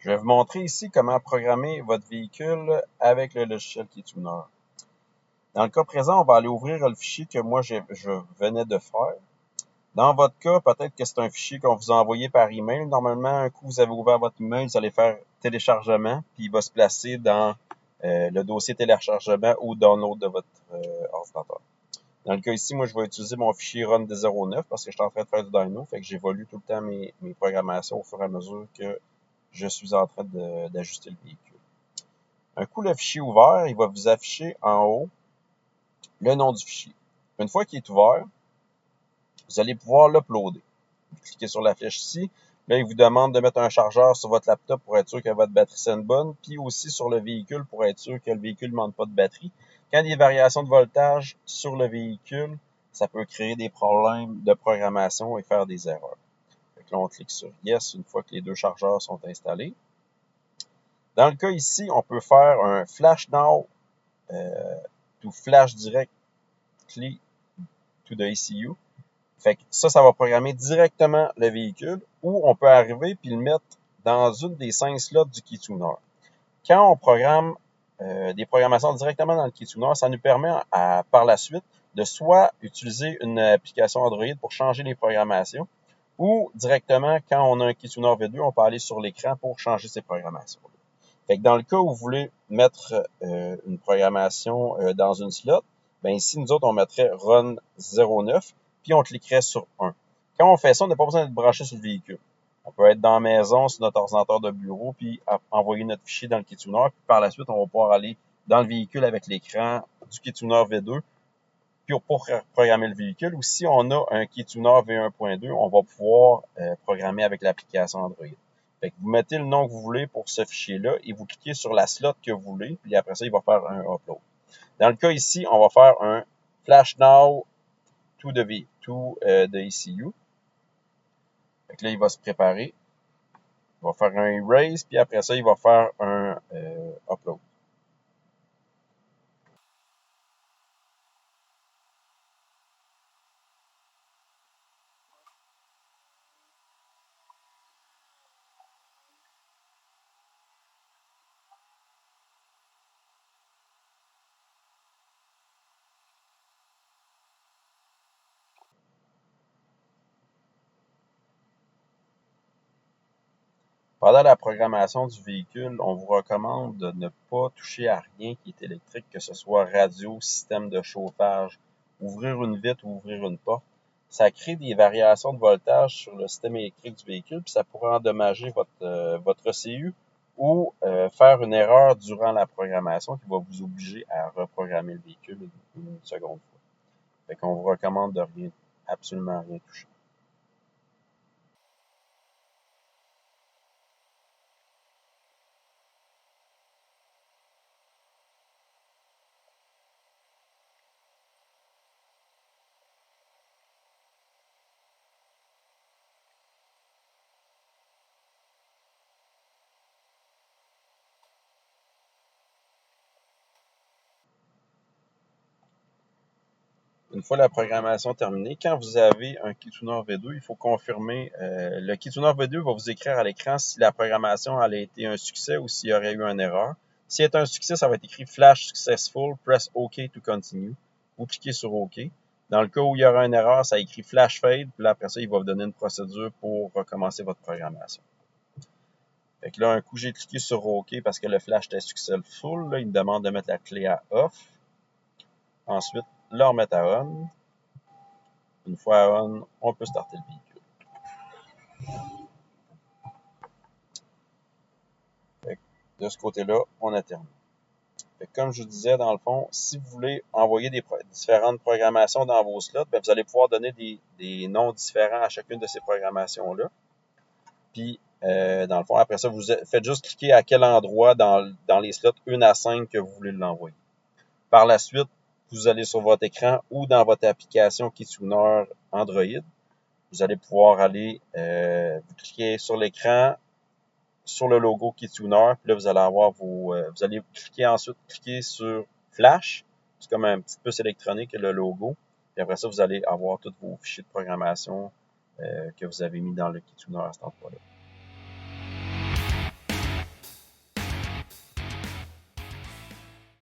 Je vais vous montrer ici comment programmer votre véhicule avec le logiciel KeyTuner. Dans le cas présent, on va aller ouvrir le fichier que moi je venais de faire. Dans votre cas, peut-être que c'est un fichier qu'on vous a envoyé par email. Normalement, un coup vous avez ouvert votre email, vous allez faire téléchargement, puis il va se placer dans le dossier téléchargement ou download de votre ordinateur. Dans le cas ici, moi je vais utiliser mon fichier run de 09 parce que je suis en train de faire du dyno, fait que j'évolue tout le temps mes programmations au fur et à mesure que je suis en train d'ajuster le véhicule. Un coup le fichier ouvert, il va vous afficher en haut le nom du fichier. Une fois qu'il est ouvert, vous allez pouvoir l'uploader. Vous cliquez sur la flèche ici. Là, il vous demande de mettre un chargeur sur votre laptop pour être sûr que votre batterie sonne bonne, puis aussi sur le véhicule pour être sûr que le véhicule ne manque pas de batterie. Quand il y a des variations de voltage sur le véhicule, ça peut créer des problèmes de programmation et faire des erreurs. Donc là, on clique sur Yes une fois que les deux chargeurs sont installés. Dans le cas ici, on peut faire un Flash Now to Flash Directly to the ECU. Fait que ça va programmer directement le véhicule ou on peut arriver puis le mettre dans une des 5 slots du KeyTuner. Quand on programme des programmations directement dans le KeyTuner, ça nous permet par la suite de soit utiliser une application Android pour changer les programmations ou directement, quand on a un KeyTuner V2, on peut aller sur l'écran pour changer ces programmations. Fait que dans le cas où vous voulez mettre une programmation dans une slot, ben ici, nous autres, on mettrait Run 09, puis on cliquerait sur 1. Quand on fait ça, on n'a pas besoin d'être branché sur le véhicule. On peut être dans la maison, sur notre ordinateur de bureau, puis envoyer notre fichier dans le KeyTuner, puis par la suite, on va pouvoir aller dans le véhicule avec l'écran du KeyTuner V2, puis pour programmer le véhicule. Ou si on a un KeyTuner V1.2, on va pouvoir programmer avec l'application Android. Fait que vous mettez le nom que vous voulez pour ce fichier-là et vous cliquez sur la slot que vous voulez, puis après ça, il va faire un upload. Dans le cas ici, on va faire un Flash Now to the ECU. Fait que là, il va se préparer. Il va faire un erase, puis après ça, il va faire un upload. Pendant la programmation du véhicule, on vous recommande de ne pas toucher à rien qui est électrique, que ce soit radio, système de chauffage, ouvrir une vitre ou ouvrir une porte. Ça crée des variations de voltage sur le système électrique du véhicule, puis ça pourrait endommager votre ECU ou faire une erreur durant la programmation qui va vous obliger à reprogrammer le véhicule une seconde fois. Fait qu'on vous recommande de absolument rien toucher. Une fois la programmation terminée, quand vous avez un KeyTuner V2, il faut confirmer. Le KeyTuner V2 va vous écrire à l'écran si la programmation a été un succès ou s'il y aurait eu une erreur. Si c'est un succès, ça va être écrit Flash Successful, press OK to continue. Vous cliquez sur OK. Dans le cas où il y aura une erreur, ça écrit Flash Fade, puis là, après ça, il va vous donner une procédure pour recommencer votre programmation. Fait que là, un coup, j'ai cliqué sur OK parce que le flash était successful. Là, il me demande de mettre la clé à off. Ensuite, le remettre à on. Une fois on, on peut starter le véhicule. Fait que de ce côté-là, on a terminé. Fait que comme je vous disais, dans le fond, si vous voulez envoyer différentes programmations dans vos slots, bien, vous allez pouvoir donner des noms différents à chacune de ces programmations-là. Puis, dans le fond, après ça, vous faites juste cliquer à quel endroit dans les slots 1 à 5 que vous voulez l'envoyer. Par la suite, vous allez sur votre écran ou dans votre application KeyTuner Android. Vous allez pouvoir aller, vous cliquer sur l'écran, sur le logo KeyTuner, puis là, vous allez avoir vous allez cliquer sur Flash. C'est comme un petit puce électronique, le logo. Et après ça, vous allez avoir tous vos fichiers de programmation que vous avez mis dans le KeyTuner à cet endroit-là.